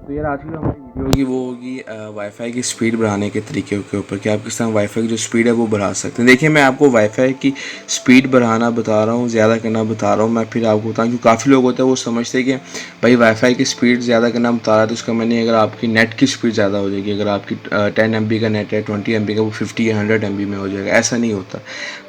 तो यार आज की जो हमारी वीडियो होगी वो होगी वाईफाई की स्पीड बढ़ाने के तरीके के ऊपर कि आप किस तरह वाईफाई की जो स्पीड है वो बढ़ा सकते हैं। देखिए मैं आपको वाईफाई की स्पीड बढ़ाना बता रहा हूँ, ज़्यादा करना बता रहा हूँ। मैं फिर आपको बताऊँ क्योंकि काफ़ी लोग होते हैं वो समझते हैं कि भाई वाईफाई की स्पीड ज़्यादा करना बता रहा है तो उसका मैंने अगर आपकी नेट की स्पीड ज़्यादा हो जाएगी, अगर आपकी 10 MB का नेट है 20 MB का वो 50 या 100 MB में हो जाएगा, ऐसा नहीं होता।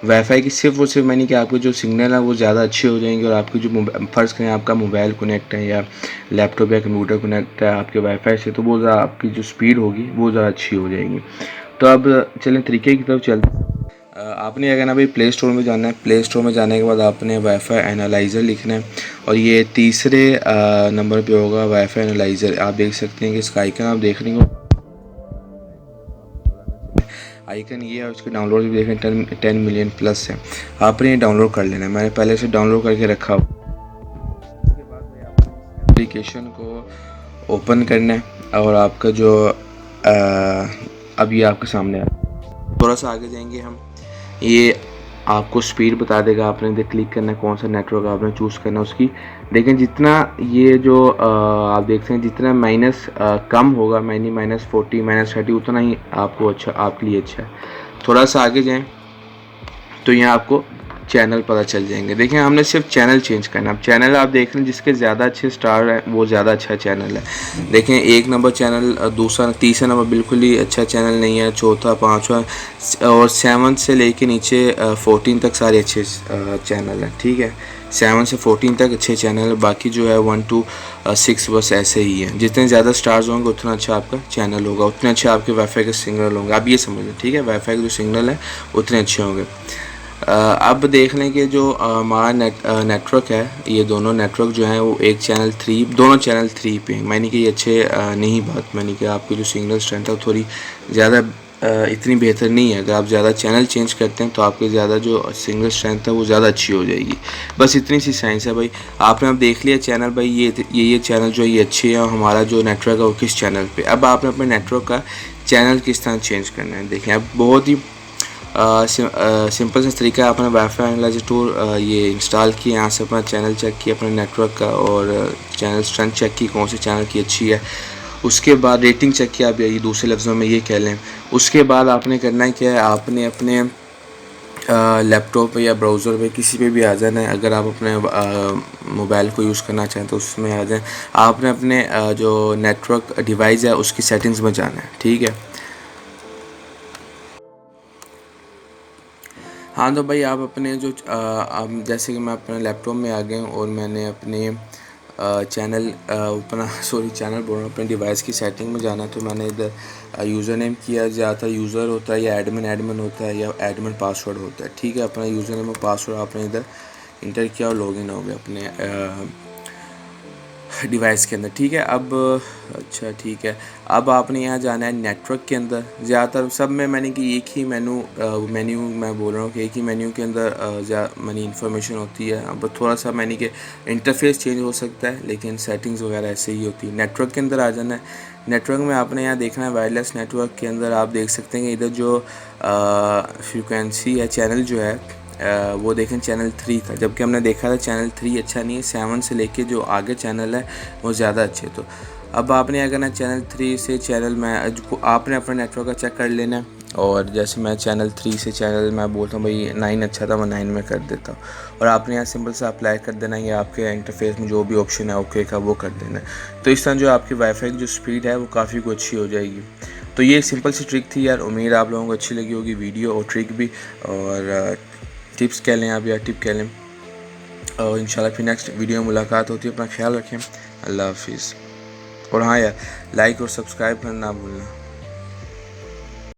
वाईफाई की सिर्फ और सिर्फ मैंने कि आपके जो सिग्नल है वो ज़्यादा अच्छे हो जाएंगे और आपकी जो फ़र्ज़ करें आपका मोबाइल कनेक्ट है या लैपटॉप या कंप्यूटर कनेक्ट है आपके वाईफाई से, तो वो ज़्यादा आपकी जो स्पीड होगी वो ज़्यादा अच्छी हो जाएगी। तो अब चलें तरीके की तरफ चलते हैं। आपने क्या करना भाई, प्ले स्टोर में जाना है। प्ले स्टोर में जाने के बाद आपने वाईफाई एनालाइज़र लिखना है और ये तीसरे नंबर पे होगा वाईफाई एनालाइज़र। आप देख सकते हैं कि इसका आइकन आप देख रहे हो, आइकन ये है। उसके डाउनलोड भी देखें 10 मिलियन प्लस है। आपने ये डाउनलोड कर लेना है, मैंने पहले से डाउनलोड करके रखा हुआ। उसके बाद भाई आपने एप्लीकेशन को ओपन करना है और आपका जो अब ये आपके सामने है। थोड़ा सा आगे जाएंगे हम, ये आपको स्पीड बता देगा। आपने इधर क्लिक करना है, कौन सा नेटवर्क आपने चूज़ करना है उसकी। लेकिन जितना ये जो आप देखते हैं जितना माइनस कम होगा, -40 -30, उतना ही आपको अच्छा, आपके लिए अच्छा है। थोड़ा सा आगे जाएं तो यहाँ आपको चैनल पता चल जाएंगे। देखें हमने सिर्फ चैनल चेंज करना है। अब चैनल आप देख रहे हैं जिसके ज़्यादा अच्छे स्टार है वो ज़्यादा अच्छा चैनल है। देखें 1 नंबर चैनल, दूसरा तीसरा नंबर बिल्कुल ही अच्छा चैनल नहीं है, चौथा, पाँचवा और 7 से लेके नीचे 14 तक सारे अच्छे चैनल हैं। ठीक है, 7 से 14 तक अच्छे चैनल है, बाकी जो है 1 to 6 बस ऐसे ही हैं। जितने ज़्यादा स्टार्स होंगे उतना अच्छा आपका चैनल होगा, उतने अच्छे आपके वाईफाई के सिग्नल होंगे। आप ये समझ लें, ठीक है, वाईफाई के जो सिग्नल है उतने अच्छे होंगे। अब देख लें कि जो हमारा नेटवर्क है, ये दोनों नेटवर्क जो हैं वो एक चैनल 3, दोनों चैनल 3 पे हैं। मैंने कि ये अच्छे नहीं बात, मैंने कि आपकी जो सिग्नल स्ट्रेंथ है थोड़ी ज़्यादा इतनी बेहतर नहीं है। अगर आप ज़्यादा चैनल चेंज करते हैं तो आपकी ज़्यादा जो सिग्नल स्ट्रेंथ है वो ज़्यादा अच्छी हो जाएगी। बस इतनी सी साइंस है भाई। आपने अब देख लिया चैनल भाई, ये चैनल जो है ये अच्छे हैं और हमारा जो नेटवर्क है वो किस चैनल पर। अब आपने अपने नेटवर्क का चैनल किस तरह चेंज करना है। देखें अब बहुत ही सिंपल सा तरीका है। आपने वाईफाई एनालाइजर टूल ये इंस्टॉल किया, यहाँ से अपना चैनल चेक किया अपने नेटवर्क का और चैनल स्ट्रेंथ चेक की कौन से चैनल की अच्छी है। उसके बाद रेटिंग चेक किया, आप ये दूसरे लफ्ज़ों में ये कह लें। उसके बाद आपने करना है क्या है, आपने अपने लैपटॉप या ब्राउज़र पे किसी पे भी आ जाना है। अगर आप अपने मोबाइल को यूज़ करना चाहें तो उसमें आ जाएं। आपने अपने जो नेटवर्क डिवाइस है उसकी सेटिंग्स में जाना है। ठीक है, हाँ तो भाई आप अपने जो जैसे कि मैं अपने लैपटॉप में आ गया हूँ और मैंने अपने चैनल अपना चैनल बोल रहा हूँ, अपने डिवाइस की सेटिंग में जाना है। तो मैंने इधर यूज़र नेम किया, ज़्यादातर यूज़र होता है या एडमिन होता है या एडमिन पासवर्ड होता है। ठीक है, अपना यूज़र नेम और पासवर्ड आपने इधर इंटर किया और लॉगिन हो गया अपने डिवाइस के अंदर। ठीक है, अब अच्छा ठीक है, अब आपने यहाँ जाना है नेटवर्क के अंदर। ज़्यादातर सब में मैंने कि एक ही मेन्यू मैं बोल रहा हूँ कि एक ही मेन्यू के अंदर मनी इन्फॉर्मेशन होती है। अब थोड़ा सा मैंने कि इंटरफेस चेंज हो सकता है लेकिन सेटिंग्स वगैरह ऐसे ही होती है। नेटवर्क के अंदर आ जाना है। नेटवर्क में आपने यहाँ देखना है वायरलेस नेटवर्क के अंदर आप देख सकते हैं कि इधर जो फ्रीक्वेंसी या चैनल जो है वो देखें चैनल 3 था, जबकि हमने देखा था चैनल 3 अच्छा नहीं है, 7 से लेके जो आगे चैनल है वो ज़्यादा अच्छे। तो अब आपने अगर ना चैनल 3 से चैनल में आपने अपने नेटवर्क का चेक कर लेना है। और जैसे मैं चैनल 3 से चैनल मैं बोलता हूँ भाई 9 अच्छा था, मैं 9 में कर देता हूँ और आपने यहाँ सिंपल सा अप्लाई कर देना है। या आपके इंटरफेस में जो भी ऑप्शन है ओके का वो कर देना है। तो इस तरह जो आपकी वाईफाई की जो स्पीड है वो काफ़ी कुछ अच्छी हो जाएगी। तो ये सिंपल सी ट्रिक थी यार, उम्मीद आप लोगों को अच्छी लगी होगी वीडियो और ट्रिक भी, और टिप्स कह लें आप या टिप कह लें। और इंशाल्लाह फिर नेक्स्ट वीडियो में मुलाकात होती है। अपना ख्याल रखें, अल्लाह हाफिज़। और हाँ यार, लाइक और सब्सक्राइब करना ना भूलना।